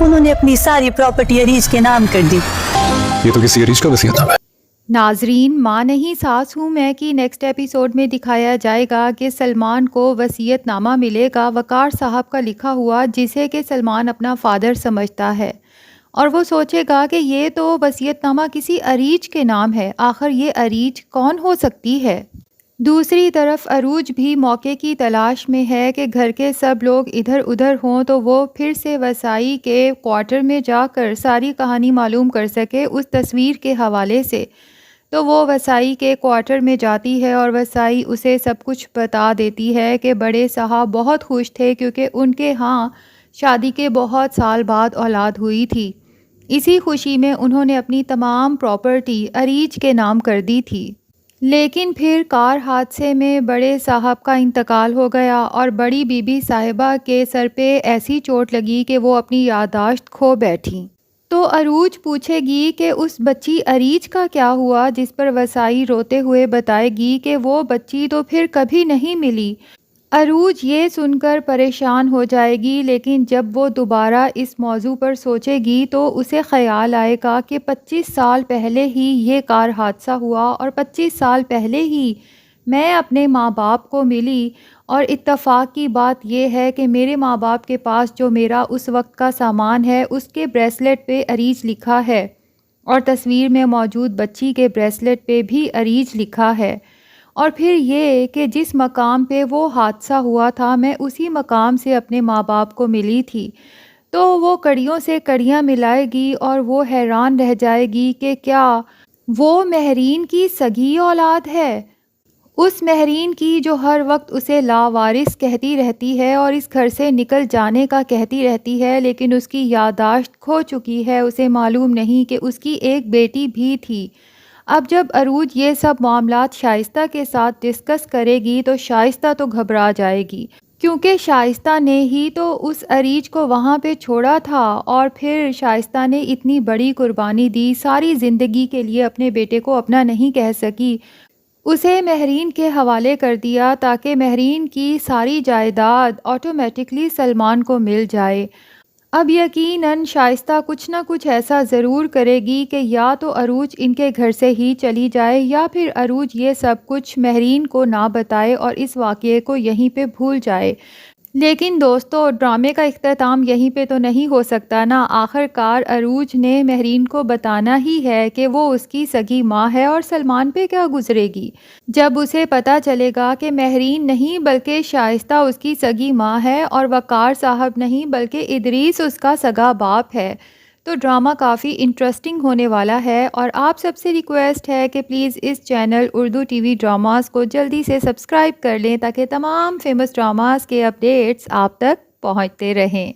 انہوں نے اپنی ساری پراپرٹی عریج کے نام کر دی۔ یہ تو کسی عریج کا وصیت نامہ ہے۔ ناظرین، ماں نہیں ساس ہوں میں کی نیکسٹ ایپیسوڈ میں دکھایا جائے گا کہ سلمان کو وصیت نامہ ملے گا وقار صاحب کا لکھا ہوا، جسے کہ سلمان اپنا فادر سمجھتا ہے، اور وہ سوچے گا کہ یہ تو وصیت نامہ کسی عریج کے نام ہے، آخر یہ عریج کون ہو سکتی ہے؟ دوسری طرف عروج بھی موقع کی تلاش میں ہے کہ گھر کے سب لوگ ادھر ادھر ہوں تو وہ پھر سے وسائی کے کوارٹر میں جا کر ساری کہانی معلوم کر سکے اس تصویر کے حوالے سے۔ تو وہ وسائی کے کوارٹر میں جاتی ہے اور وسائی اسے سب کچھ بتا دیتی ہے کہ بڑے صاحب بہت خوش تھے کیونکہ ان کے ہاں شادی کے بہت سال بعد اولاد ہوئی تھی۔ اسی خوشی میں انہوں نے اپنی تمام پراپرٹی عریج کے نام کر دی تھی۔ لیکن پھر کار حادثے میں بڑے صاحب کا انتقال ہو گیا اور بڑی بی بی صاحبہ کے سر پہ ایسی چوٹ لگی کہ وہ اپنی یادداشت کھو بیٹھیں۔ تو عروج پوچھے گی کہ اس بچی عریج کا کیا ہوا، جس پر وسائی روتے ہوئے بتائے گی کہ وہ بچی تو پھر کبھی نہیں ملی۔ عروج یہ سن کر پریشان ہو جائے گی، لیکن جب وہ دوبارہ اس موضوع پر سوچے گی تو اسے خیال آئے گا کہ 25 سال پہلے ہی یہ کار حادثہ ہوا اور 25 سال پہلے ہی میں اپنے ماں باپ کو ملی، اور اتفاق کی بات یہ ہے کہ میرے ماں باپ کے پاس جو میرا اس وقت کا سامان ہے اس کے بریسلیٹ پہ عریج لکھا ہے، اور تصویر میں موجود بچی کے بریسلیٹ پہ بھی عریج لکھا ہے، اور پھر یہ کہ جس مقام پہ وہ حادثہ ہوا تھا میں اسی مقام سے اپنے ماں باپ کو ملی تھی۔ تو وہ کڑیوں سے کڑیاں ملائے گی اور وہ حیران رہ جائے گی کہ کیا وہ مہرین کی سگی اولاد ہے، اس مہرین کی جو ہر وقت اسے لاوارث کہتی رہتی ہے اور اس گھر سے نکل جانے کا کہتی رہتی ہے، لیکن اس کی یادداشت کھو چکی ہے، اسے معلوم نہیں کہ اس کی ایک بیٹی بھی تھی۔ اب جب عروج یہ سب معاملات شائستہ کے ساتھ ڈسکس کرے گی تو شائستہ تو گھبرا جائے گی، کیونکہ شائستہ نے ہی تو اس عریج کو وہاں پہ چھوڑا تھا، اور پھر شائستہ نے اتنی بڑی قربانی دی، ساری زندگی کے لیے اپنے بیٹے کو اپنا نہیں کہہ سکی، اسے مہرین کے حوالے کر دیا تاکہ مہرین کی ساری جائیداد آٹومیٹکلی سلمان کو مل جائے۔ اب یقیناً شائستہ کچھ نہ کچھ ایسا ضرور کرے گی کہ یا تو عروج ان کے گھر سے ہی چلی جائے یا پھر عروج یہ سب کچھ مہرین کو نہ بتائے اور اس واقعے کو یہیں پہ بھول جائے۔ لیکن دوستو، ڈرامے کا اختتام یہیں پہ تو نہیں ہو سکتا نا، آخر کار عروج نے مہرین کو بتانا ہی ہے کہ وہ اس کی سگی ماں ہے، اور سلمان پہ کیا گزرے گی جب اسے پتہ چلے گا کہ مہرین نہیں بلکہ شائستہ اس کی سگی ماں ہے، اور وقار صاحب نہیں بلکہ ادریس اس کا سگا باپ ہے۔ تو ڈرامہ کافی انٹرسٹنگ ہونے والا ہے، اور آپ سب سے ریکویسٹ ہے کہ پلیز اس channel Urdu T V dramas کو جلدی سے سبسکرائب کر لیں تاکہ تمام فیمس ڈراماز کے اپڈیٹس آپ تک پہنچتے رہیں۔